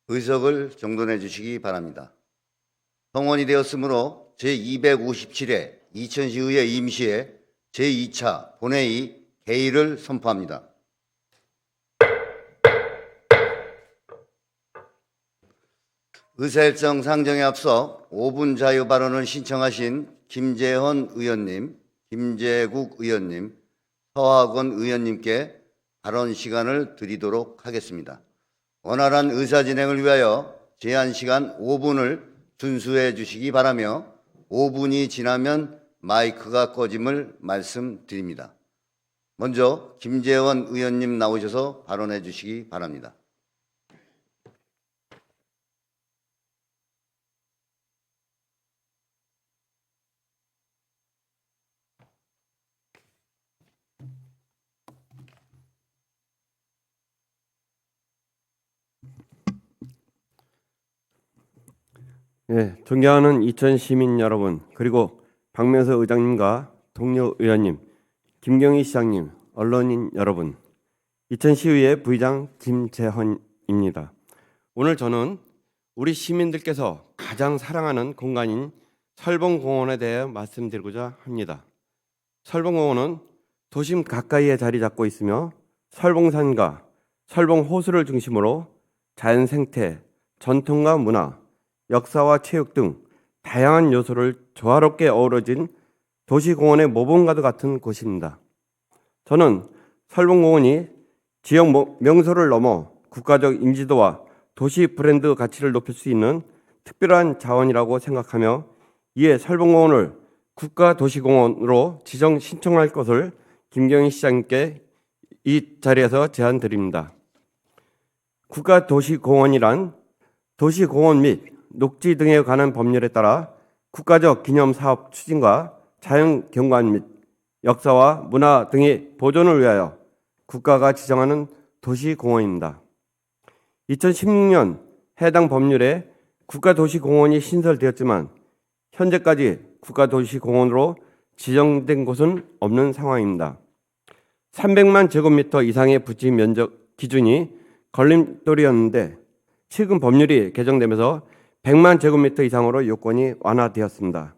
의석을 정돈해 주시기 바랍니다. 성원이 되었으므로 제257회 이천시의회 임시회 제2차 본회의 개의를 선포합니다. 의사일정 상정에 앞서 5분 자유 발언을 신청하신 김재헌 의원님, 김재국 의원님, 서학원 의원님께 발언 시간을 드리도록 하겠습니다. 원활한 의사 진행을 위하여 제한 시간 5분을 준수해 주시기 바라며 5분이 지나면 마이크가 꺼짐을 말씀드립니다. 먼저 김재원 의원님 나오셔서 발언해 주시기 바랍니다. 네, 존경하는 이천 시민 여러분, 그리고 박명수 의장님과 동료 의원님, 김경희 시장님, 언론인 여러분, 이천시의회 부의장 김재헌입니다. 오늘 저는 우리 시민들께서 가장 사랑하는 공간인 설봉공원에 대해 말씀드리고자 합니다. 설봉공원은 도심 가까이에 자리 잡고 있으며 설봉산과 설봉호수를 중심으로 자연 생태, 전통과 문화, 역사와 체육 등 다양한 요소를 조화롭게 어우러진 도시공원의 모범과도 같은 곳입니다. 저는 설봉공원이 지역 명소를 넘어 국가적 인지도와 도시 브랜드 가치를 높일 수 있는 특별한 자원이라고 생각하며 이에 설봉공원을 국가도시공원으로 지정 신청할 것을 김경희 시장님께 이 자리에서 제안드립니다. 국가도시공원이란 도시공원 및 녹지 등에 관한 법률에 따라 국가적 기념사업 추진과 자연경관 및 역사와 문화 등의 보존을 위하여 국가가 지정하는 도시공원입니다. 2016년 해당 법률에 국가도시공원이 신설되었지만 현재까지 국가도시공원으로 지정된 곳은 없는 상황입니다. 300만 제곱미터 이상의 부지 면적 기준이 걸림돌이었는데 최근 법률이 개정되면서 100만 제곱미터 이상으로 요건이 완화되었습니다.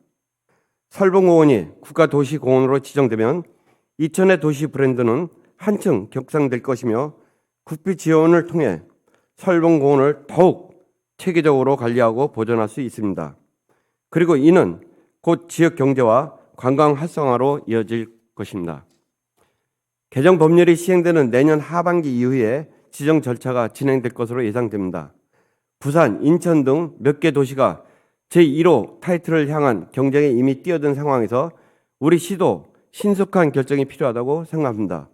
설봉공원이 국가도시공원으로 지정되면 이천의 도시 브랜드는 한층 격상될 것이며 국비 지원을 통해 설봉공원을 더욱 체계적으로 관리하고 보존할 수 있습니다. 그리고 이는 곧 지역 경제와 관광 활성화로 이어질 것입니다. 개정 법률이 시행되는 내년 하반기 이후에 지정 절차가 진행될 것으로 예상됩니다. 부산, 인천 등 몇 개 도시가 제1호 타이틀을 향한 경쟁에 이미 뛰어든 상황에서 우리 시도 신속한 결정이 필요하다고 생각합니다.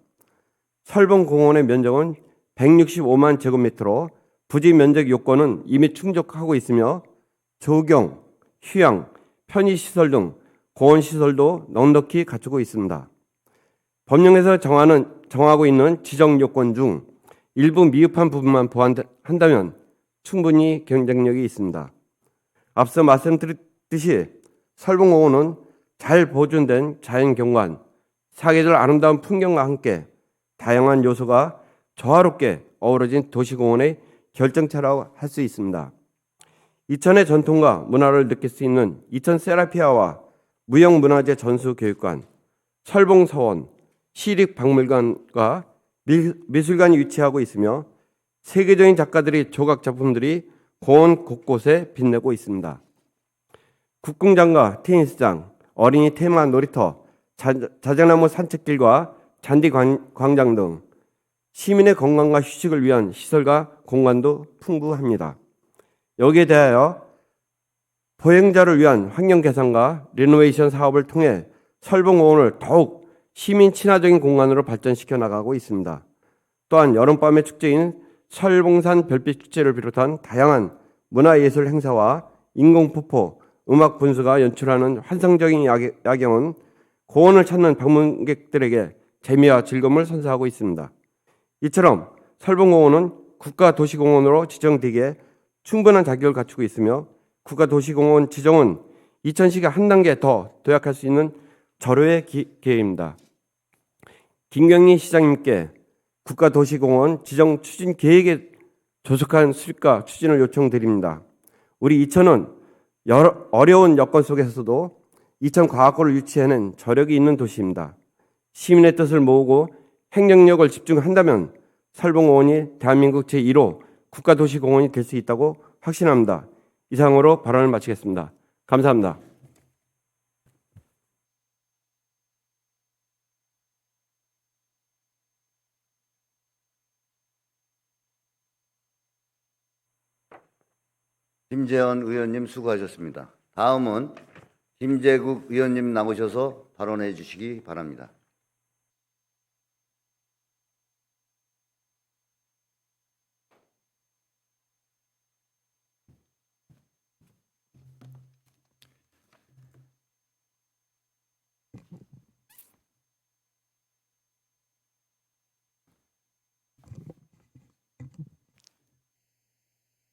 설봉공원의 면적은 165만 제곱미터로 부지 면적 요건은 이미 충족하고 있으며 조경, 휴양, 편의시설 등 공원시설도 넉넉히 갖추고 있습니다. 법령에서 정하고 있는 지정 요건 중 일부 미흡한 부분만 보완한다면 충분히 경쟁력이 있습니다. 앞서 말씀드렸듯이 설봉공원은 잘 보존된 자연경관, 사계절 아름다운 풍경과 함께 다양한 요소가 조화롭게 어우러진 도시공원의 결정체라고 할 수 있습니다. 이천의 전통과 문화를 느낄 수 있는 이천 세라피아와 무형문화재 전수교육관, 설봉서원, 시립박물관과 미술관이 위치하고 있으며 세계적인 작가들의 조각 작품들이 공원 곳곳에 빛내고 있습니다. 국궁장과 테니스장, 어린이 테마 놀이터, 자작나무 산책길과 잔디 광장 등 시민의 건강과 휴식을 위한 시설과 공간도 풍부합니다. 여기에 대하여 보행자를 위한 환경 개선과 리노베이션 사업을 통해 설봉공원을 더욱 시민 친화적인 공간으로 발전시켜 나가고 있습니다. 또한 여름밤의 축제인 설봉산 별빛 축제를 비롯한 다양한 문화예술 행사와 인공폭포, 음악 분수가 연출하는 환상적인 야경은 공원을 찾는 방문객들에게 재미와 즐거움을 선사하고 있습니다. 이처럼 설봉공원은 국가도시공원으로 지정되기에 충분한 자격을 갖추고 있으며 국가도시공원 지정은 이천시가 한 단계 더 도약할 수 있는 절호의 기회입니다. 김경희 시장님께 국가도시공원 지정 추진 계획에 조속한 수립과 추진을 요청드립니다. 우리 이천은 여러 어려운 여건 속에서도 이천과학고를 유치하는 저력이 있는 도시입니다. 시민의 뜻을 모으고 행정력을 집중한다면 설봉공원이 대한민국 제1호 국가도시공원이 될 수 있다고 확신합니다. 이상으로 발언을 마치겠습니다. 감사합니다. 김재헌 의원님 수고하셨습니다. 다음은 김재국 의원님 나오셔서 발언해 주시기 바랍니다.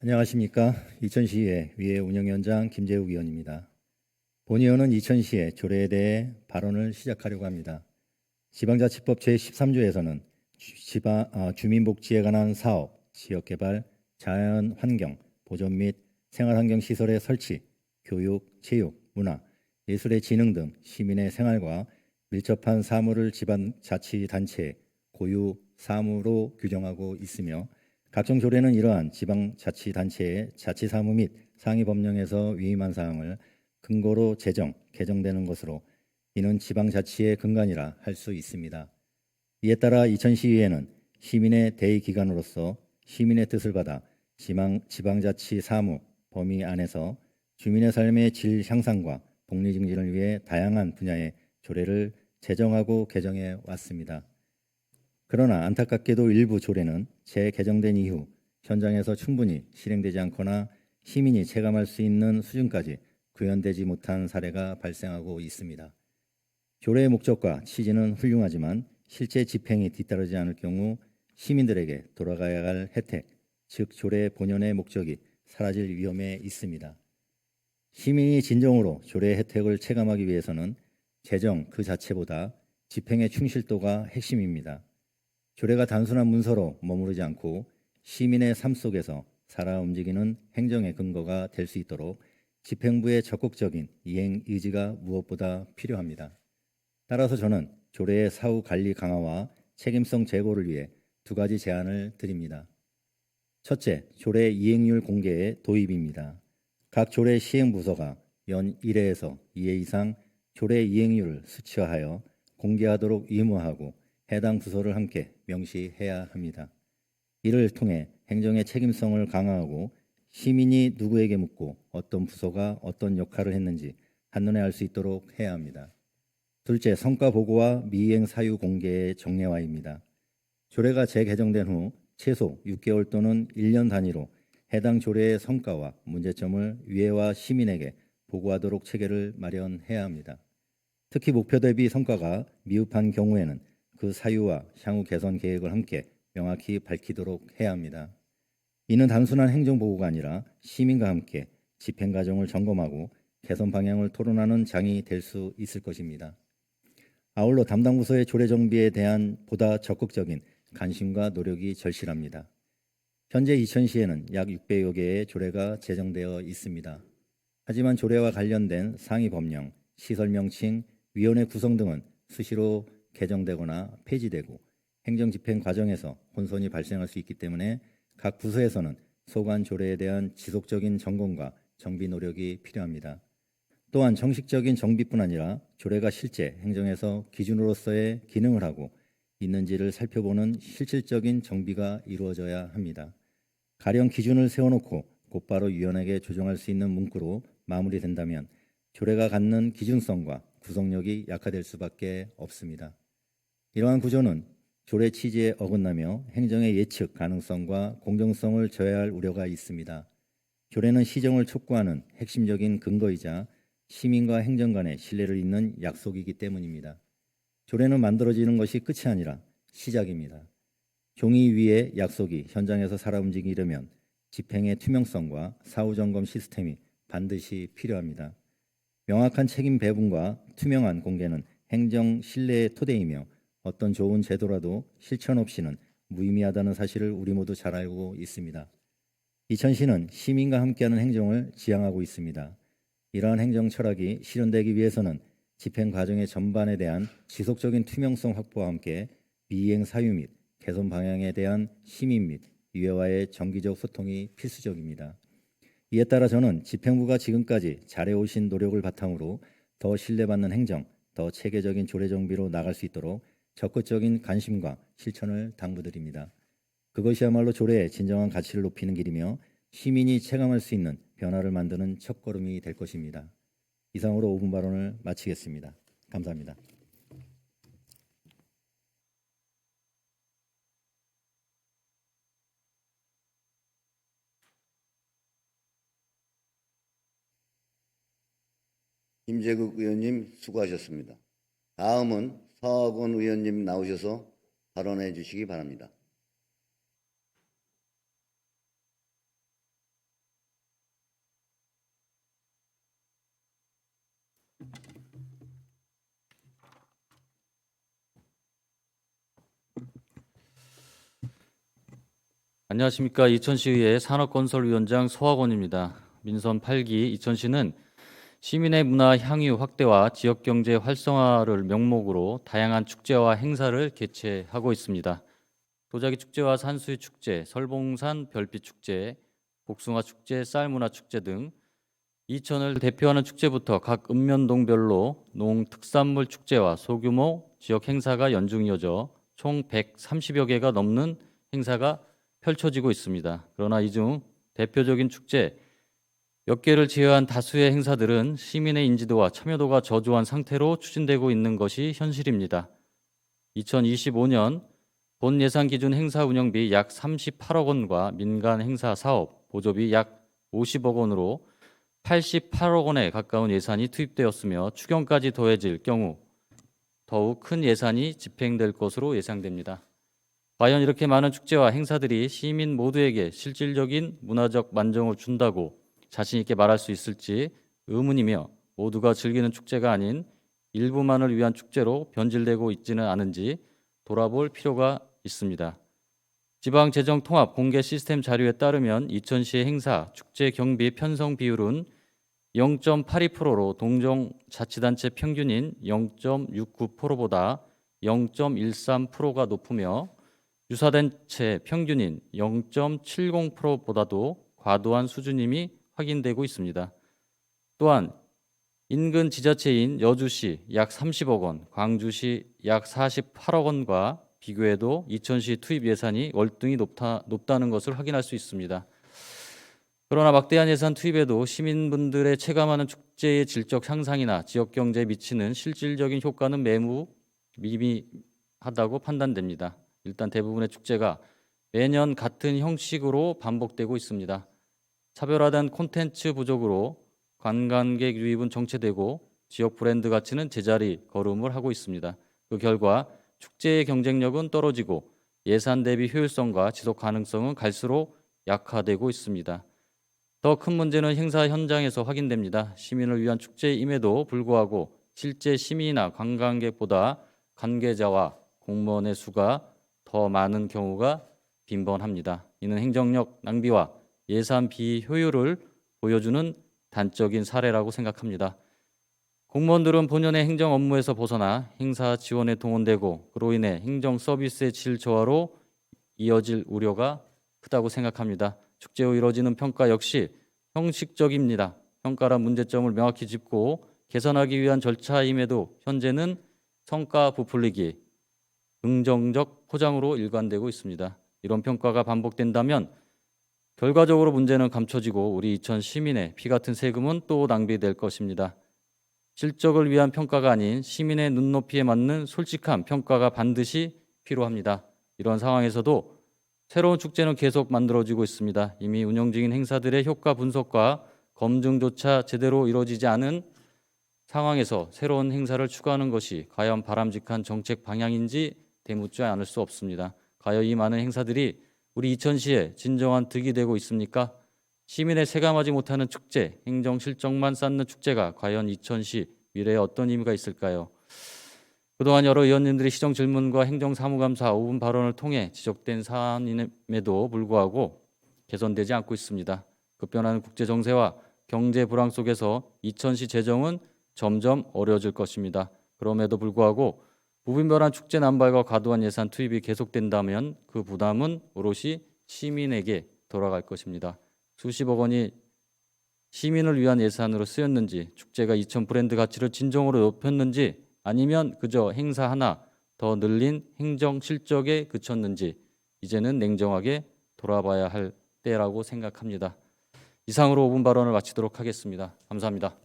안녕하십니까. 이천시의 위에 운영위원장 김재욱 의원입니다. 본 의원은 이천시의 조례에 대해 발언을 시작하려고 합니다. 지방자치법 제13조에서는 주민복지에 관한 사업, 지역개발, 자연환경, 보존 및 생활환경시설의 설치, 교육, 체육, 문화, 예술의 진흥 등 시민의 생활과 밀접한 사무를 지방자치단체의 고유 사무로 규정하고 있으며 각종 조례는 이러한 지방자치단체의 자치사무 및 상위법령에서 위임한 사항을 근거로 개정되는 것으로 이는 지방자치의 근간이라 할 수 있습니다. 이에 따라 이천시의회는 시민의 대의기관으로서 시민의 뜻을 받아 지방자치 사무 범위 안에서 주민의 삶의 질 향상과 복리 증진을 위해 다양한 분야의 조례를 제정하고 개정해 왔습니다. 그러나 안타깝게도 일부 조례는 재개정된 이후 현장에서 충분히 실행되지 않거나 시민이 체감할 수 있는 수준까지 구현되지 못한 사례가 발생하고 있습니다. 조례의 목적과 취지는 훌륭하지만 실제 집행이 뒤따르지 않을 경우 시민들에게 돌아가야 할 혜택, 즉 조례 본연의 목적이 사라질 위험에 있습니다. 시민이 진정으로 조례의 혜택을 체감하기 위해서는 제정 그 자체보다 집행의 충실도가 핵심입니다. 조례가 단순한 문서로 머무르지 않고 시민의 삶 속에서 살아 움직이는 행정의 근거가 될 수 있도록 집행부의 적극적인 이행 의지가 무엇보다 필요합니다. 따라서 저는 조례의 사후 관리 강화와 책임성 제고를 위해 두 가지 제안을 드립니다. 첫째, 조례 이행률 공개의 도입입니다. 각 조례 시행부서가 연 1회에서 2회 이상 조례 이행률을 수치화하여 공개하도록 의무화하고 해당 부서를 함께 명시해야 합니다. 이를 통해 행정의 책임성을 강화하고 시민이 누구에게 묻고 어떤 부서가 어떤 역할을 했는지 한눈에 알 수 있도록 해야 합니다. 둘째, 성과 보고와 미이행 사유 공개의 정례화입니다. 조례가 재개정된 후 최소 6개월 또는 1년 단위로 해당 조례의 성과와 문제점을 위회와 시민에게 보고하도록 체계를 마련해야 합니다. 특히 목표 대비 성과가 미흡한 경우에는 그 사유와 향후 개선 계획을 함께 명확히 밝히도록 해야 합니다. 이는 단순한 행정보고가 아니라 시민과 함께 집행 과정을 점검하고 개선 방향을 토론하는 장이 될 수 있을 것입니다. 아울러 담당 부서의 조례 정비에 대한 보다 적극적인 관심과 노력이 절실합니다. 현재 이천시에는 약 600여 개의 조례가 제정되어 있습니다. 하지만 조례와 관련된 상위 법령, 시설 명칭, 위원회 구성 등은 수시로 개정되거나 폐지되고 행정 집행 과정에서 혼선이 발생할 수 있기 때문에 각 부서에서는 소관 조례에 대한 지속적인 점검과 정비 노력이 필요합니다. 또한 정식적인 정비뿐 아니라 조례가 실제 행정에서 기준으로서의 기능을 하고 있는지를 살펴보는 실질적인 정비가 이루어져야 합니다. 가령 기준을 세워놓고 곧바로 유연하게 조정할 수 있는 문구로 마무리된다면 조례가 갖는 기준성과 구속력이 약화될 수밖에 없습니다. 이러한 구조는 조례 취지에 어긋나며 행정의 예측 가능성과 공정성을 저해할 우려가 있습니다. 조례는 시정을 촉구하는 핵심적인 근거이자 시민과 행정 간의 신뢰를 잇는 약속이기 때문입니다. 조례는 만들어지는 것이 끝이 아니라 시작입니다. 종이 위에 약속이 현장에서 살아 움직이려면 집행의 투명성과 사후점검 시스템이 반드시 필요합니다. 명확한 책임 배분과 투명한 공개는 행정 신뢰의 토대이며 어떤 좋은 제도라도 실천 없이는 무의미하다는 사실을 우리 모두 잘 알고 있습니다. 이천시는 시민과 함께하는 행정을 지향하고 있습니다. 이러한 행정 철학이 실현되기 위해서는 집행 과정의 전반에 대한 지속적인 투명성 확보와 함께 미이행 사유 및 개선 방향에 대한 시민 및 의회와의 정기적 소통이 필수적입니다. 이에 따라 저는 집행부가 지금까지 잘해오신 노력을 바탕으로 더 신뢰받는 행정, 더 체계적인 조례 정비로 나갈 수 있도록 적극적인 관심과 실천을 당부드립니다. 그것이야말로 조례의 진정한 가치를 높이는 길이며 시민이 체감할 수 있는 변화를 만드는 첫걸음이 될 것입니다. 이상으로 5분 발언을 마치겠습니다. 감사합니다. 김재국 의원님 수고하셨습니다. 다음은 서학원 의원님 나오셔서 발언해 주시기 바랍니다. 안녕하십니까. 이천시의회 산업건설위원장 서학원입니다. 민선 8기 이천시는 시민의 문화 향유 확대와 지역경제 활성화를 명목으로 다양한 축제와 행사를 개최하고 있습니다. 도자기 축제와 산수유 축제, 설봉산 별빛 축제, 복숭아 축제, 쌀문화 축제 등 이천을 대표하는 축제부터 각 읍면동별로 농특산물 축제와 소규모 지역 행사가 연중 이어져 총 130여 개가 넘는 행사가 펼쳐지고 있습니다. 그러나 이 중 대표적인 축제 몇 개를 제외한 다수의 행사들은 시민의 인지도와 참여도가 저조한 상태로 추진되고 있는 것이 현실입니다. 2025년 본 예산 기준 행사 운영비 약 38억 원과 민간 행사 사업 보조비 약 50억 원으로 88억 원에 가까운 예산이 투입되었으며 추경까지 더해질 경우 더욱 큰 예산이 집행될 것으로 예상됩니다. 과연 이렇게 많은 축제와 행사들이 시민 모두에게 실질적인 문화적 만족을 준다고 자신 있게 말할 수 있을지 의문이며 모두가 즐기는 축제가 아닌 일부만을 위한 축제로 변질되고 있지는 않은지 돌아볼 필요가 있습니다. 지방재정통합 공개 시스템 자료에 따르면 이천시의 행사, 축제 경비 편성 비율은 0.82%로 동종자치단체 평균인 0.69%보다 0.13%가 높으며 유사단체 평균인 0.70%보다도 과도한 수준임이 확인되고 있습니다. 또한 인근 지자체인 여주시 약 30억 원, 광주시 약 48억 원과 비교해도 이천시 투입 예산이 월등히 높다는 것을 확인할 수 있습니다. 그러나 막대한 예산 투입에도 시민분들의 체감하는 축제의 질적 향상이나 지역경제에 미치는 실질적인 효과는 매우 미미하다고 판단됩니다. 일단 대부분의 축제가 매년 같은 형식으로 반복되고 있습니다. 차별화된 콘텐츠 부족으로 관광객 유입은 정체되고 지역 브랜드 가치는 제자리 걸음을 하고 있습니다. 그 결과 축제의 경쟁력은 떨어지고 예산 대비 효율성과 지속 가능성은 갈수록 약화되고 있습니다. 더 큰 문제는 행사 현장에서 확인됩니다. 시민을 위한 축제임에도 불구하고 실제 시민이나 관광객보다 관계자와 공무원의 수가 더 많은 경우가 빈번합니다. 이는 행정력 낭비와 예산 비효율을 보여주는 단적인 사례라고 생각합니다. 공무원들은 본연의 행정 업무에서 벗어나 행사 지원에 동원되고 그로 인해 행정 서비스의 질 저하로 이어질 우려가 크다고 생각합니다. 축제 후 이뤄지는 평가 역시 형식적입니다. 평가란 문제점을 명확히 짚고 개선하기 위한 절차임에도 현재는 성과 부풀리기, 긍정적 포장으로 일관되고 있습니다. 이런 평가가 반복된다면 결과적으로 문제는 감춰지고 우리 이천 시민의 피 같은 세금은 또 낭비될 것입니다. 실적을 위한 평가가 아닌 시민의 눈높이에 맞는 솔직한 평가가 반드시 필요합니다. 이런 상황에서도 새로운 축제는 계속 만들어지고 있습니다. 이미 운영 중인 행사들의 효과 분석과 검증조차 제대로 이루어지지 않은 상황에서 새로운 행사를 추가하는 것이 과연 바람직한 정책 방향인지 되묻지 않을 수 없습니다. 과연 이 많은 행사들이 우리 이천시에 진정한 득이 되고 있습니까? 시민의 체감하지 못하는 축제, 행정 실적만 쌓는 축제가 과연 이천시 미래에 어떤 의미가 있을까요? 그동안 여러 의원님들이 시정 질문과 행정사무감사 5분 발언을 통해 지적된 사안임에도 불구하고 개선되지 않고 있습니다. 급변하는 국제 정세와 경제 불황 속에서 이천시 재정은 점점 어려워질 것입니다. 그럼에도 불구하고 무분별한 축제 남발과 과도한 예산 투입이 계속된다면 그 부담은 오롯이 시민에게 돌아갈 것입니다. 수십억 원이 시민을 위한 예산으로 쓰였는지, 축제가 이천 브랜드 가치를 진정으로 높였는지, 아니면 그저 행사 하나 더 늘린 행정 실적에 그쳤는지 이제는 냉정하게 돌아봐야 할 때라고 생각합니다. 이상으로 5분 발언을 마치도록 하겠습니다. 감사합니다.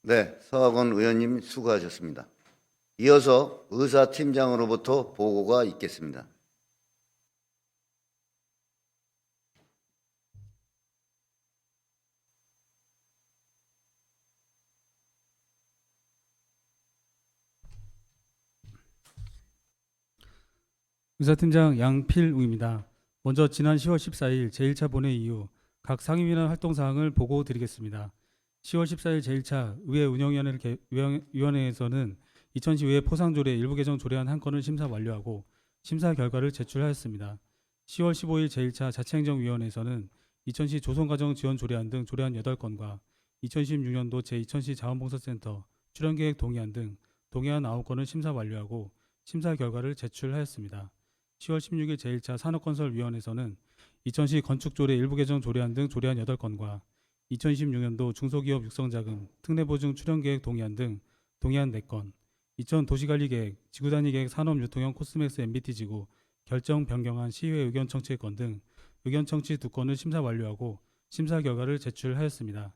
네, 서학원 의원님 수고하셨습니다. 이어서 의사팀장으로부터 보고가 있겠습니다. 의사팀장 양필웅입니다. 먼저 지난 10월 14일 제1차 본회 이후 각 상임위원 활동 사항을 보고 드리겠습니다. 10월 14일 제1차 의회 운영위원회에서는 이천시 의회 포상조례 일부 개정 조례안 한 건을 심사 완료하고 심사 결과를 제출하였습니다. 10월 15일 제1차 자치행정위원회에서는 이천시 조선가정 지원 조례안 등 조례안 8건과 2016년도 제2000시 자원봉사센터 출연계획 동의안 등 동의안 9건을 심사 완료하고 심사 결과를 제출하였습니다. 10월 16일 제1차 산업건설위원회에서는 이천시 건축조례 일부 개정 조례안 등 조례안 8건과 2016년도 중소기업 육성자금 특례보증 출연계획 동의안 등 동의안 4건, 이천 도시관리계획, 지구단위계획 산업유통형 코스맥스 MBT지구 결정 변경안 시의회 의견 청취권 등 의견 청취 2건을 심사 완료하고 심사 결과를 제출하였습니다.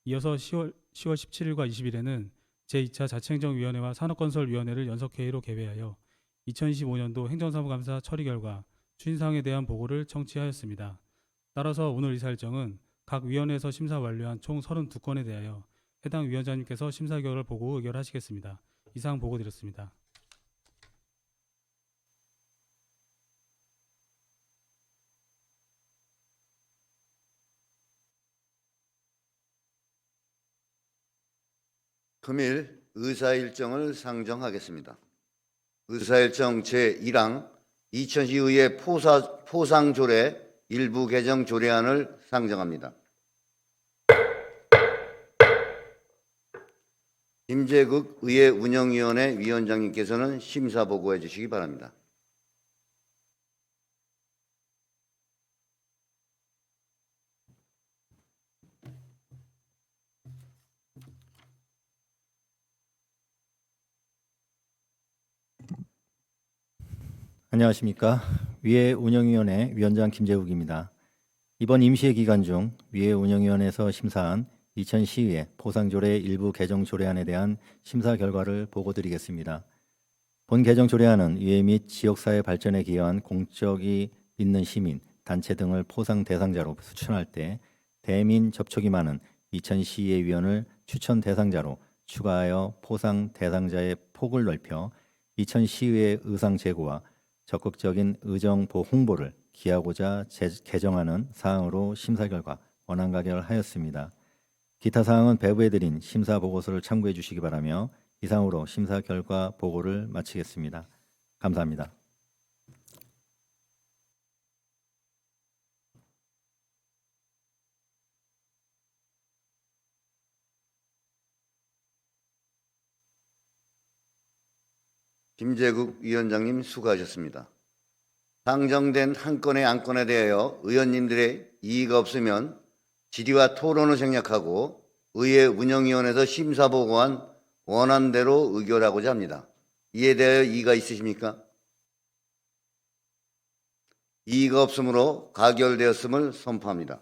이어서 10월 17일과 20일에는 제2차 자치행정위원회와 산업건설위원회를 연석회의로 개회하여 2025년도 행정사무감사 처리 결과 추진사항에 대한 보고를 청취하였습니다. 따라서 오늘 의사일정은 각 위원회에서 심사 완료한 총 32건에 대하여 해당 위원장님께서 심사 결과를 보고 의결하시겠습니다. 이상 보고 드렸습니다. 금일 의사일정을 상정하겠습니다. 의사일정 제1항 이천시 의회 포상조례 일부 개정 조례안을 상정합니다. 김재국 의회 운영위원회 위원장님께서는 심사 보고해 주시기 바랍니다. 안녕하십니까. 위회 운영위원회 위원장 김재욱입니다. 이번 임시회 기간 중 위회 운영위원회에서 심사한 이천시의회 포상조례 일부 개정 조례안에 대한 심사 결과를 보고드리겠습니다. 본 개정 조례안은 위회 및 지역사회 발전에 기여한 공적이 있는 시민, 단체 등을 포상 대상자로 추천할 때 대민 접촉이 많은 이천시의회 위원을 추천 대상자로 추가하여 포상 대상자의 폭을 넓혀 이천시의회 의상 제고와 적극적인 의정보 홍보를 기하고자 개정하는 사항으로 심사 결과 원안 가결하였습니다. 기타 사항은 배부해드린 심사 보고서를 참고해 주시기 바라며 이상으로 심사 결과 보고를 마치겠습니다. 감사합니다. 김재국 위원장님 수고하셨습니다. 상정된 한 건의 안건에 대하여 의원님들의 이의가 없으면 질의와 토론을 생략하고 의회 운영위원회에서 심사보고한 원안대로 의결하고자 합니다. 이에 대하여 이의가 있으십니까? 이의가 없으므로 가결되었음을 선포합니다.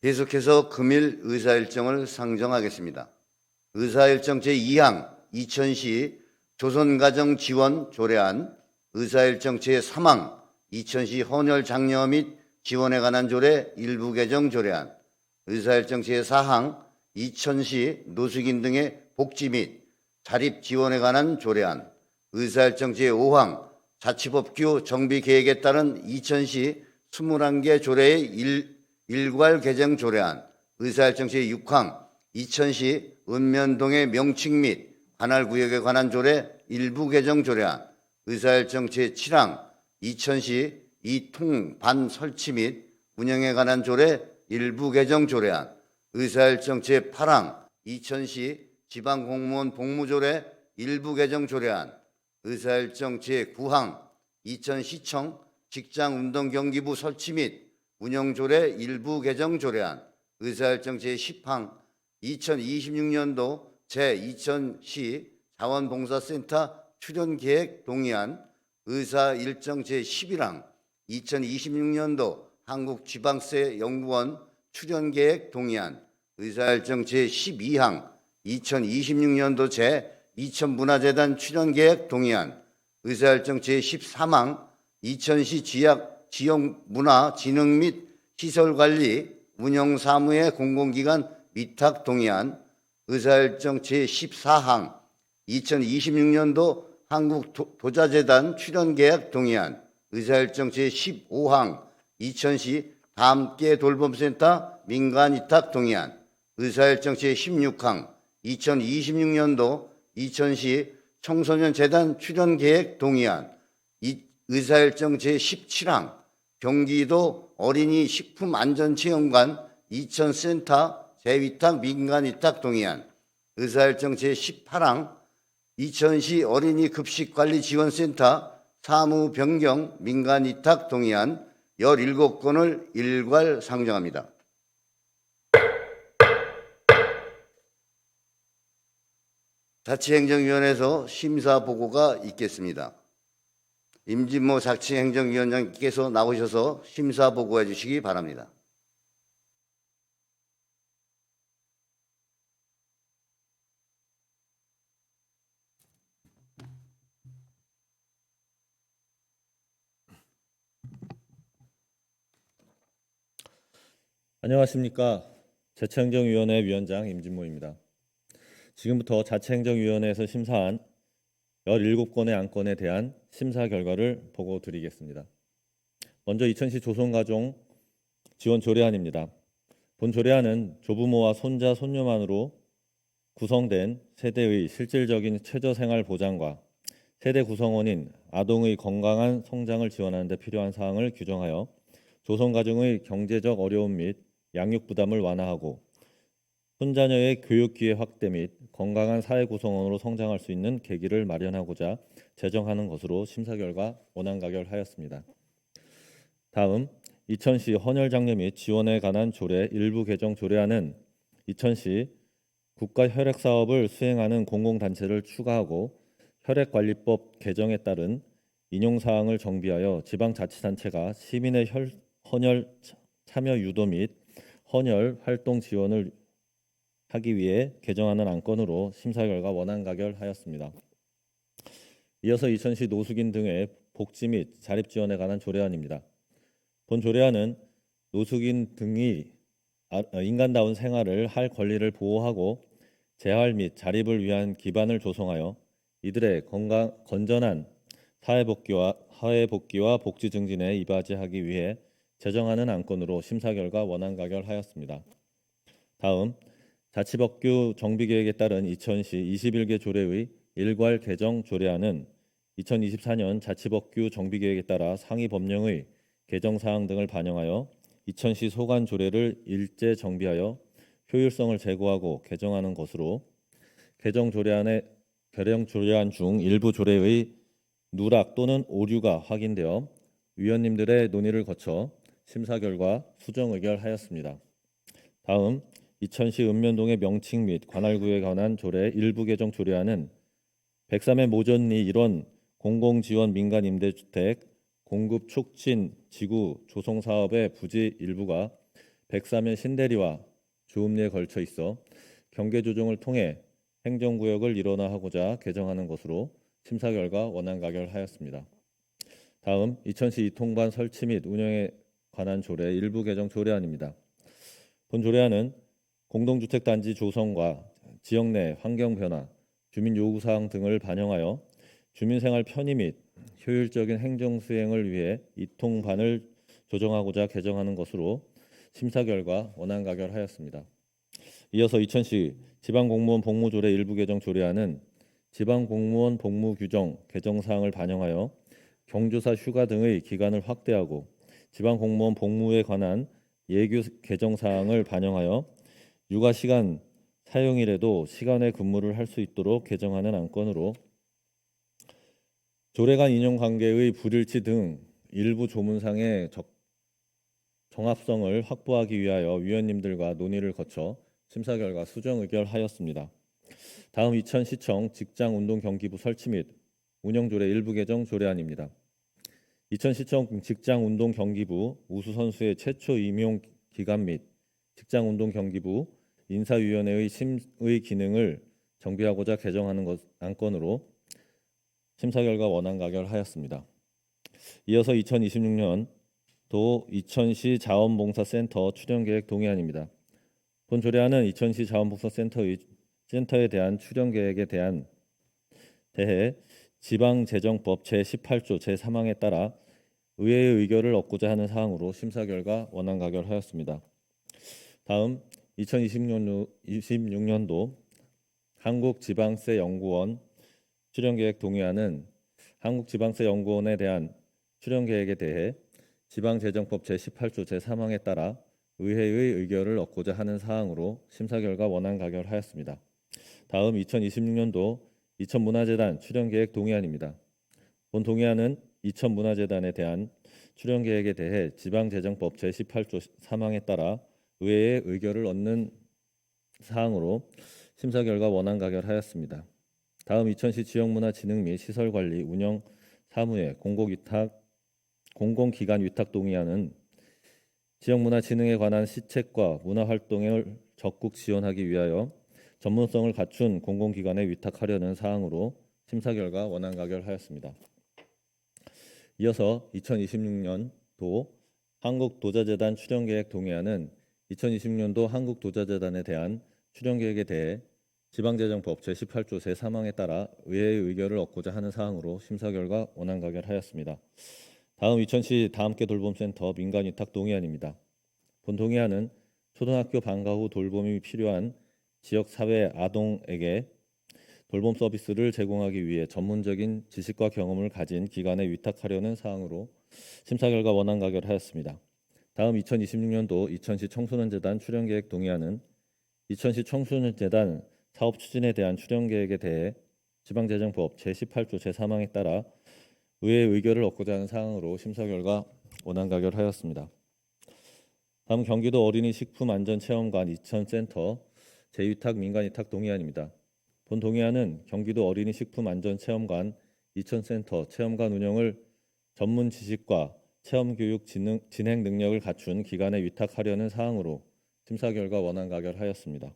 계속해서 금일 의사일정을 상정하겠습니다. 의사일정 제2항 이천시 조선가정 지원 조례안, 의사일정 제3항 이천시 헌혈 장려 및 지원에 관한 조례 일부 개정 조례안, 의사일정 제4항 이천시 노숙인 등의 복지 및 자립 지원에 관한 조례안, 의사일정 제5항 자치법규 정비 계획에 따른 이천시 21개 조례의 일괄 개정 조례안, 의사일정 제6항 2000시 읍면동의 명칭 및 관할 구역에 관한 조례 일부 개정 조례안, 의사일정 제7항 2000시 이통반 설치 및 운영에 관한 조례 일부 개정 조례안, 의사일정 제8항 2000시 지방공무원 복무조례 일부 개정 조례안, 의사일정 제9항 2000시청 직장운동경기부 설치 및 운영조례 일부 개정 조례안, 의사일정 제10항 2026년도 제2000시 자원봉사센터 출연계획 동의안, 의사일정 제11항 2026년도 한국지방세연구원 출연계획 동의안, 의사일정 제12항 2026년도 제2000문화재단 출연계획 동의안, 의사일정 제13항 2000시 지역문화진흥 및 시설관리 운영사무의 공공기관 위탁 동의안, 의사일정 제14항 2026년도 한국도자재단 출연계약 동의안, 의사일정 제15항 2000시 다함께 돌봄센터 민간위탁 동의안, 의사일정 제16항 2026년도 2000시 청소년재단 출연계획 동의안, 의사일정 제17항 경기도 어린이 식품안전체험관 2000센터 재위탁 민간위탁 동의안, 의사일정 제18항 2000시 어린이 급식관리지원센터 사무 변경 민간위탁 동의안 17건을 일괄 상정합니다. 자치행정위원회에서 심사 보고가 있겠습니다. 임진모 자치행정위원장께서 나오셔서 심사 보고해 주시기 바랍니다. 안녕하십니까. 자치행정위원회 위원장 임진모입니다. 지금부터 자치행정위원회에서 심사한 17건의 안건에 대한 심사 결과를 보고 드리겠습니다. 먼저 2000시 조선가정 지원 조례안입니다. 본 조례안은 조부모와 손자, 손녀만으로 구성된 세대의 실질적인 최저생활 보장과 세대 구성원인 아동의 건강한 성장을 지원하는 데 필요한 사항을 규정하여 조선가정의 경제적 어려움 및 양육 부담을 완화하고 손자녀의 교육 기회 확대 및 건강한 사회 구성원으로 성장할 수 있는 계기를 마련하고자 제정하는 것으로 심사 결과 원안 가결하였습니다. 다음 2000시 헌혈 장려 및 지원에 관한 조례 일부 개정 조례안은 2000시 국가 혈액 사업을 수행하는 공공단체를 추가하고 혈액관리법 개정에 따른 인용 사항을 정비하여 지방자치단체가 시민의 헌혈 참여 유도 및 헌혈 활동 지원을 하기 위해 개정하는 안건으로 심사 결과 원안 가결하였습니다. 이어서 2000시 노숙인 등의 복지 및 자립 지원에 관한 조례안입니다. 본 조례안은 노숙인 등이 인간다운 생활을 할 권리를 보호하고 재활 및 자립을 위한 기반을 조성하여 이들의 건전한 사회복귀와 복지 증진에 이바지하기 위해 제정하는 안건으로 심사 결과 원안 가결하였습니다. 다음 자치법규 정비계획에 따른 2000시 21개 조례의 일괄 개정 조례안은 2024년 자치법규 정비계획에 따라 상위 법령의 개정사항 등을 반영하여 2000시 소관 조례를 일제 정비하여 효율성을 제고하고 개정하는 것으로 개정 조례안 중 일부 조례의 누락 또는 오류가 확인되어 위원님들의 논의를 거쳐 심사 결과 수정 의결하였습니다. 다음 2000시 읍면동의 명칭 및 관할구에 관한 조례 일부 개정 조례안은 103회 모전리 일원 공공지원 민간임대주택 공급 촉진 지구 조성 사업의 부지 일부가 103회 신대리와 조읍리에 걸쳐 있어 경계 조정을 통해 행정구역을 일원화하고자 개정하는 것으로 심사 결과 원안 가결하였습니다. 다음 2000시 이통반 설치 및 운영에 관한 조례 일부 개정 조례안입니다. 본 조례안은 공동주택단지 조성과 지역 내 환경 변화, 주민 요구사항 등을 반영하여 주민생활 편의 및 효율적인 행정 수행을 위해 이통반을 조정하고자 개정하는 것으로 심사 결과 원안 가결하였습니다. 이어서 2000시 지방공무원 복무조례 일부 개정 조례안은 지방공무원 복무규정 개정사항을 반영하여 경조사 휴가 등의 기간을 확대하고 지방공무원 복무에 관한 예규 개정사항을 반영하여 육아시간 사용일에도 시간외 근무를 할 수 있도록 개정하는 안건으로 조례 간 인용관계의 불일치 등 일부 조문상의 정합성을 확보하기 위하여 위원님들과 논의를 거쳐 심사 결과 수정 의결하였습니다. 다음 2000시청 직장운동경기부 설치 및 운영조례 일부 개정 조례안입니다. 2000시청 직장운동경기부 우수선수의 최초 임용 기간 및 직장운동경기부 인사위원회의 심의 기능을 정비하고자 개정하는 안건으로 심사 결과 원안 가결하였습니다. 이어서 2026년도 2000시 자원봉사센터 출연계획 동의안입니다. 본 조례안은 2000시 자원봉사센터에 대한 출연계획에 대해 지방재정법 제18조 제3항에 따라 의회의 의결을 얻고자 하는 사항으로 심사 결과 원안 가결하였습니다. 다음 2026년도 한국지방세연구원 출연계획 동의안은 한국지방세연구원에 대한 출연계획에 대해 지방재정법 제18조 제3항에 따라 의회의 의결을 얻고자 하는 사항으로 심사 결과 원안 가결하였습니다. 다음 2026년도 이천문화재단 출연계획 동의안입니다. 본 동의안은 이천문화재단에 대한 출연계획에 대해 지방재정법 제18조 3항에 따라 의회의 의결을 얻는 사항으로 심사 결과 원안 가결하였습니다. 다음 2000시 지역문화진흥 및 시설관리 운영 사무의 공공기관 위탁 동의안은 지역문화진흥에 관한 시책과 문화활동을 적극 지원하기 위하여 전문성을 갖춘 공공기관에 위탁하려는 사항으로 심사 결과 원안 가결하였습니다. 이어서 2026년도 한국도자재단 출연계획 동의안은 2020년도 한국도자재단에 대한 출연계획에 대해 지방재정법 제18조 제3항에 따라 의회의 의결을 얻고자 하는 사항으로 심사 결과 원안 가결하였습니다. 다음 2000시 다함께 돌봄센터 민간위탁 동의안입니다. 본 동의안은 초등학교 방과 후 돌봄이 필요한 지역사회 아동에게 돌봄 서비스를 제공하기 위해 전문적인 지식과 경험을 가진 기관에 위탁하려는 사항으로 심사 결과 원안 가결하였습니다. 다음 2026년도 2000시 청소년재단 출연계획 동의안은 2000시 청소년재단 사업 추진에 대한 출연계획에 대해 지방재정법 제18조 제3항에 따라 의회의 의결을 얻고자 하는 사항으로 심사 결과 원안 가결하였습니다. 다음 경기도 어린이 식품안전체험관 이천센터 재위탁 민간위탁 동의안입니다. 본 동의안은 경기도 어린이 식품안전체험관 이천센터 체험관 운영을 전문 지식과 체험교육 진행 능력을 갖춘 기관에 위탁하려는 사항으로 심사 결과 원안 가결하였습니다.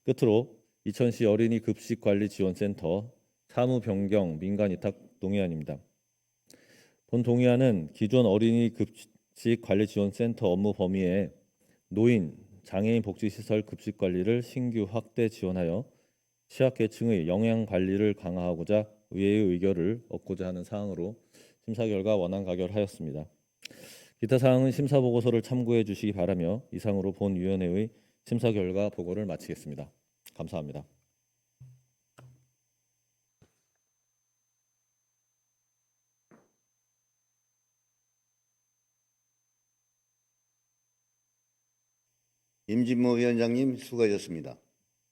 끝으로 2000시 어린이 급식관리지원센터 사무 변경 민간위탁 동의안입니다. 본 동의안은 기존 어린이 급식관리지원센터 업무 범위에 노인, 장애인 복지시설 급식관리를 신규 확대 지원하여 취약계층의 영양관리를 강화하고자 의회의 의결을 얻고자 하는 사항으로 심사 결과 원안 가결하였습니다. 기타 사항은 심사 보고서를 참고해 주시기 바라며 이상으로 본 위원회의 심사 결과 보고를 마치겠습니다. 감사합니다. 임진모 위원장님 수고하셨습니다.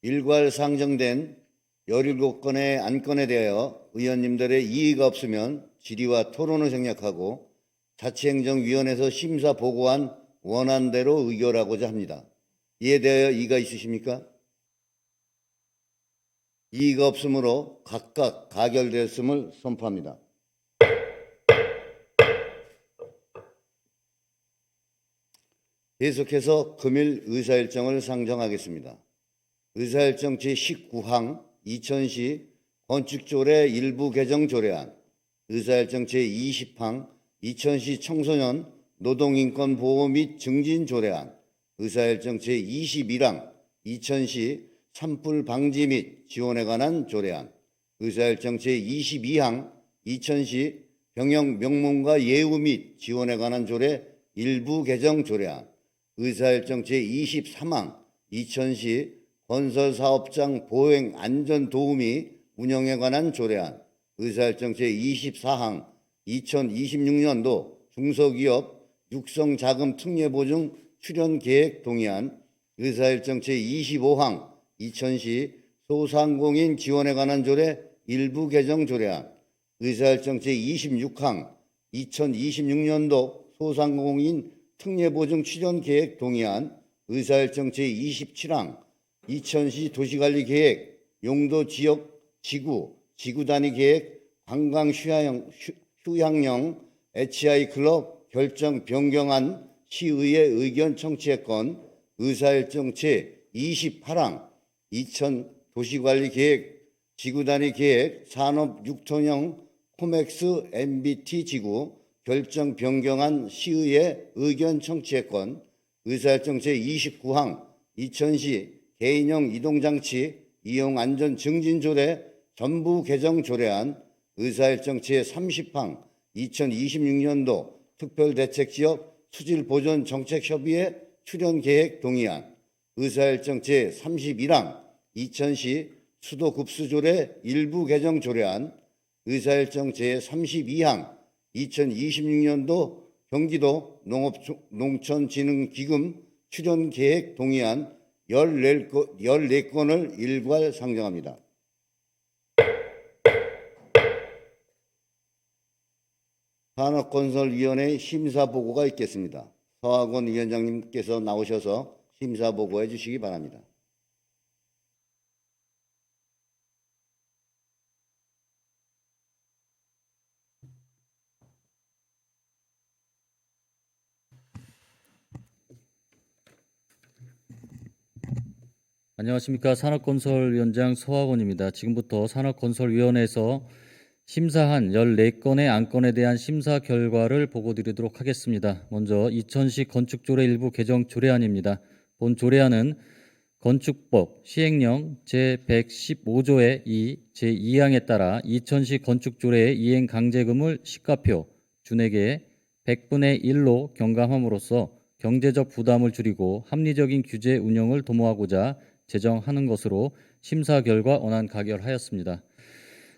일괄 상정된 17건의 안건에 대하여 의원님들의 이의가 없으면 질의와 토론을 생략하고 자치행정위원회에서 심사 보고한 원안대로 의결하고자 합니다. 이에 대하여 이의가 있으십니까? 이의가 없으므로 각각 가결되었음을 선포합니다. 계속해서 금일 의사일정을 상정하겠습니다. 의사일정 제19항 2000시 건축조례 일부 개정 조례안, 의사일정 제20항 2000시 청소년 노동인권 보호 및 증진 조례안, 의사일정 제21항 2000시 산불 방지 및 지원에 관한 조례안, 의사일정 제22항 2000시 병역 명문과 예우 및 지원에 관한 조례 일부 개정 조례안, 의사일정 제23항 2000시 건설사업장 보행 안전 도우미 운영에 관한 조례안, 의사일정 제24항 2026년도 중소기업 육성자금 특례보증 출연 계획 동의안, 의사일정 제25항 2000시 소상공인 지원에 관한 조례 일부 개정 조례안, 의사일정 제26항 2026년도 소상공인 특례보증 출연 계획 동의안, 의사일정 제27항 2000시 도시관리계획 용도 지역 지구 단위 계획 관광 휴양령 HI 클럽 결정 변경안 시의회 의견 청취의 건, 의사일정 제28항 2000 도시관리계획 지구단위 계획 산업 6톤형 코맥스 MBT 지구 결정 변경안 시의회 의견 청취의 건, 의사일정 제29항 2000시 개인형 이동장치 이용 안전 증진 조례 전부 개정 조례안, 의사일정 제30항 2026년도 특별대책지역 수질보존 정책협의회 출연 계획 동의안, 의사일정 제31항 2000시 수도급수조례 일부 개정 조례안, 의사일정 제32항 2026년도 경기도 농촌진흥기금 출연 계획 동의안 14건을 일괄 상정합니다. 산업건설위원회 심사보고가 있겠습니다. 서학원 위원장님께서 나오셔서 심사보고해 주시기 바랍니다. 안녕하십니까. 산업건설위원장 서학원입니다. 지금부터 산업건설위원회에서 심사한 14건의 안건에 대한 심사 결과를 보고드리도록 하겠습니다. 먼저 2000시 건축조례 일부 개정 조례안입니다. 본 조례안은 건축법 시행령 제115조의 2 제2항에 따라 2000시 건축조례의 이행 강제금을 시가표 준액의 100분의 1로 경감함으로써 경제적 부담을 줄이고 합리적인 규제 운영을 도모하고자 제정하는 것으로 심사 결과 원안 가결하였습니다.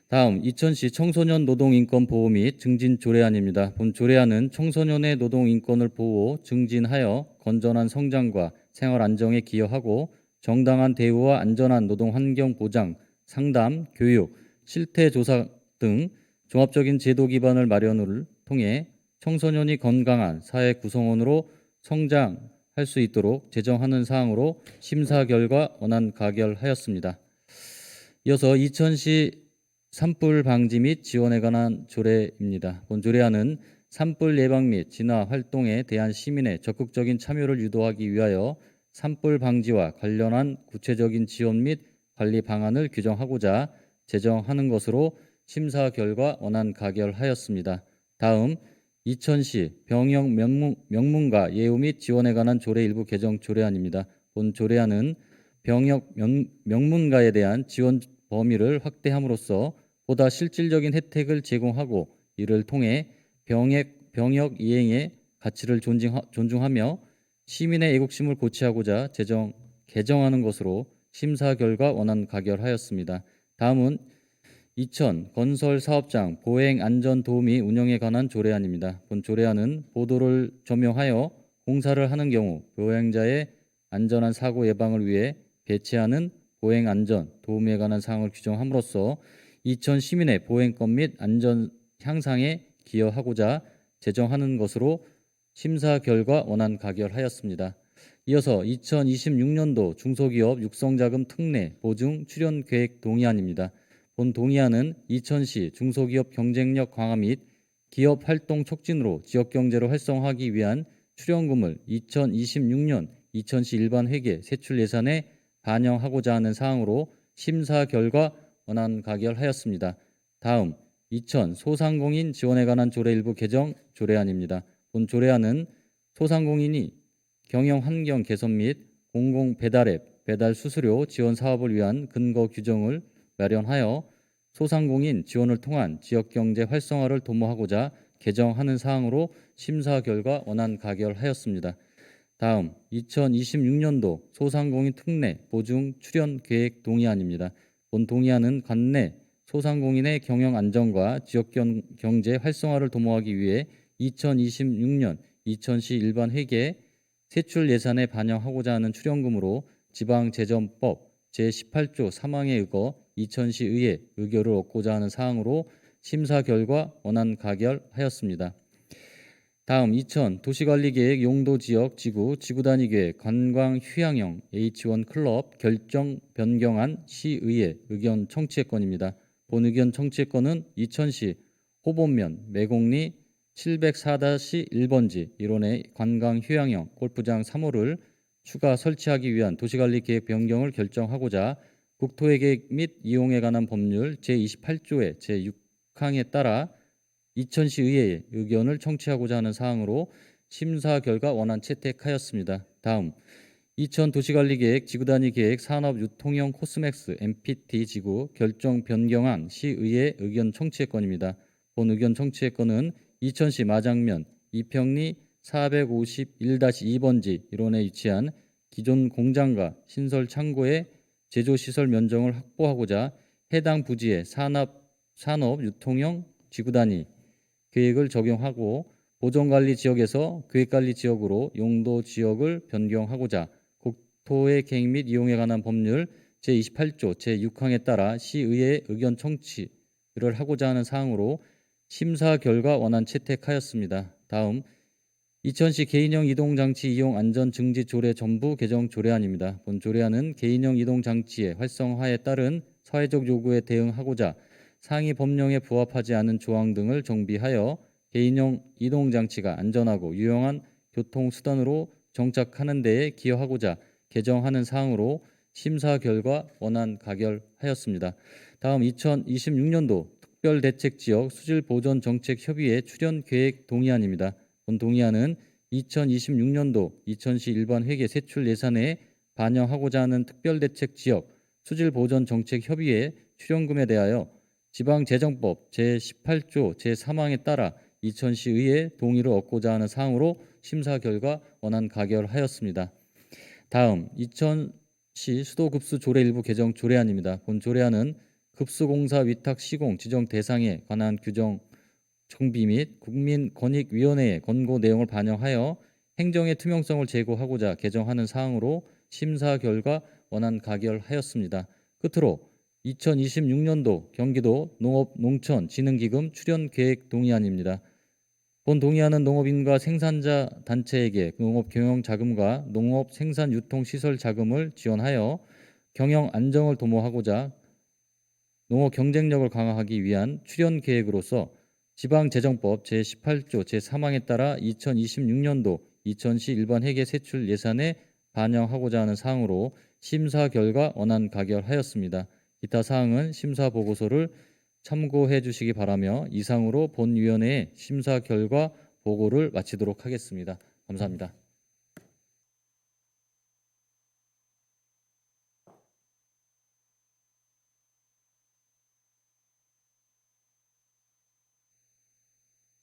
다음 2000시 청소년 노동인권 보호 및 증진 조례안입니다. 본 조례안은 청소년의 노동인권을 보호, 증진하여 건전한 성장과 생활 안정에 기여하고 정당한 대우와 안전한 노동 환경 보장, 상담, 교육, 실태 조사 등 종합적인 제도 기반을 마련을 통해 청소년이 건강한 사회 구성원으로 성장할 수 있도록 제정하는 사항으로 심사 결과 원안 가결하였습니다. 이어서 2000시 산불 방지 및 지원에 관한 조례입니다. 본 조례안은 산불 예방 및 진화 활동에 대한 시민의 적극적인 참여를 유도하기 위하여 산불 방지와 관련한 구체적인 지원 및 관리 방안을 규정하고자 제정하는 것으로 심사 결과 원안 가결하였습니다. 다음 2000시 병역 명문가 예우 및 지원에 관한 조례 일부 개정 조례안입니다. 본 조례안은 병역 명문가에 대한 지원 범위를 확대함으로써 보다 실질적인 혜택을 제공하고 이를 통해 병역 이행의 가치를 존중하며 시민의 애국심을 고취하고자 개정하는 것으로 심사 결과 원안 가결하였습니다. 다음은 2000 건설사업장 보행 안전 도우미 운영에 관한 조례안입니다. 본 조례안은 보도를 조명하여 공사를 하는 경우 보행자의 안전한 사고 예방을 위해 배치하는 보행 안전 도우미에 관한 사항을 규정함으로써 2000 시민의 보행권 및 안전 향상에 기여하고자 제정하는 것으로 심사 결과 원안 가결하였습니다. 이어서 2026년도 중소기업 육성자금 특례 보증 출연 계획 동의안입니다. 본 동의안은 2000시 중소기업 경쟁력 강화 및 기업 활동 촉진으로 지역경제를 활성화하기 위한 출연금을 2026년 2000시 일반 회계 세출 예산에 반영하고자 하는 사항으로 심사 결과 원안 가결하였습니다. 다음 2000 소상공인 지원에 관한 조례 일부 개정 조례안입니다. 본 조례안은 소상공인이 경영 환경 개선 및 공공 배달앱 배달 수수료 지원 사업을 위한 근거 규정을 마련하여 소상공인 지원을 통한 지역경제 활성화를 도모하고자 개정하는 사항으로 심사 결과 원안 가결하였습니다. 다음 2026년도 소상공인 특례 보증 출연 계획 동의안입니다. 본 동의안은 관내 소상공인의 경영 안정과 지역 경제 활성화를 도모하기 위해 2026년 이천시 일반 회계 세출 예산에 반영하고자 하는 출연금으로 지방재정법 제18조 3항에 의거 이천시 의회 의결을 얻고자 하는 사항으로 심사 결과 원안 가결하였습니다. 다음 2000 도시관리계획 용도지역 지구 지구단위 계획 관광 휴양형 H1 클럽 결정 변경안 시의회 의견 청취권입니다. 본 의견 청취권은 이천시 호본면 매곡리 704-1번지 일원의 관광 휴양형 골프장 3호를 추가 설치하기 위한 도시관리 계획 변경을 결정하고자 국토회계획 및 이용에 관한 법률 제28조의 제6항에 따라 이천시 의회의 의견을 청취하고자 하는 사항으로 심사 결과 원안 채택하였습니다. 다음 2000 도시관리계획 지구단위 계획 산업유통형 코스맥스 MPT 지구 결정 변경안 시의회 의견 청취권입니다. 본 의견 청취권은 이천시 마장면 이평리 451-2번지 일원에 위치한 기존 공장과 신설 창고의 제조시설 면적을 확보하고자 해당 부지의 산업유통형 지구단위 계획을 적용하고 보존관리 지역에서 계획관리 지역으로 용도 지역을 변경하고자 국토의 계획 및 이용에 관한 법률 제28조 제6항에 따라 시의회의 의견 청취를 하고자 하는 사항으로 심사 결과 원안 채택하였습니다. 다음 이천시 개인형 이동장치 이용 안전 증지 조례 전부 개정 조례안입니다. 본 조례안은 개인형 이동장치의 활성화에 따른 사회적 요구에 대응하고자 상위 법령에 부합하지 않은 조항 등을 정비하여 개인형 이동장치가 안전하고 유용한 교통수단으로 정착하는 데에 기여하고자 개정하는 사항으로 심사 결과 원안 가결하였습니다. 다음 2026년도 특별대책지역 수질보존정책협의회 출연 계획 동의안입니다. 본 동의안은 2026년도 이천시 일반 회계 세출 예산에 반영하고자 하는 특별대책지역 수질보존정책협의회 출연금에 대하여 지방재정법 제18조 제3항에 따라 이천시 의회 동의를 얻고자 하는 사항으로 심사 결과 원안 가결하였습니다. 다음 이천시 수도급수 조례 일부 개정 조례안입니다. 본 조례안은 급수공사 위탁 시공 지정 대상에 관한 규정 정비 및 국민권익위원회의 권고 내용을 반영하여 행정의 투명성을 제고하고자 개정하는 사항으로 심사 결과 원안 가결하였습니다. 끝으로 2026년도 경기도 농업농촌진흥기금 출연 계획 동의안입니다. 본 동의안은 농업인과 생산자 단체에게 농업 경영 자금과 농업 생산 유통 시설 자금을 지원하여 경영 안정을 도모하고자 농업 경쟁력을 강화하기 위한 출연 계획으로서 지방재정법 제18조 제3항에 따라 2026년도 이천시 일반 회계 세출 예산에 반영하고자 하는 사항으로 심사 결과 원안 가결하였습니다. 기타 사항은 심사 보고서를 참고해 주시기 바라며 이상으로 본위원회의 심사 결과 보고를 마치도록 하겠습니다. 감사합니다.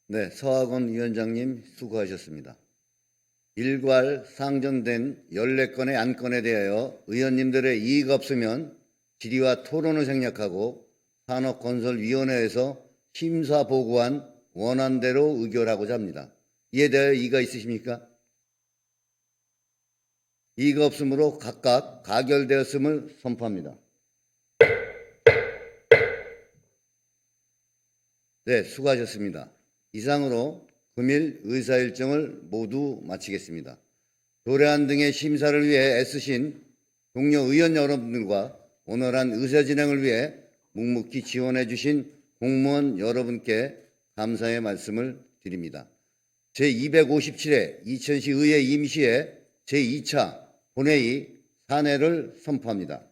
네, 서학원 위원장님 수고하셨습니다. 일괄 상정된 14건의 안건에 대하여 의원님들의 이의가 없으면 질의와 토론을 생략하고 산업건설위원회에서 심사 보고한 원안대로 의결하고자 합니다. 이에 대하여 이의가 있으십니까? 이의가 없으므로 각각 가결되었음을 선포합니다. 네, 수고하셨습니다. 이상으로 금일 의사일정을 모두 마치겠습니다. 조례안 등의 심사를 위해 애쓰신 동료 의원 여러분들과 원활한 의사 진행을 위해 묵묵히 지원해 주신 공무원 여러분께 감사의 말씀을 드립니다. 제257회 이천시 의회 임시회 제2차 본회의 산회를 선포합니다.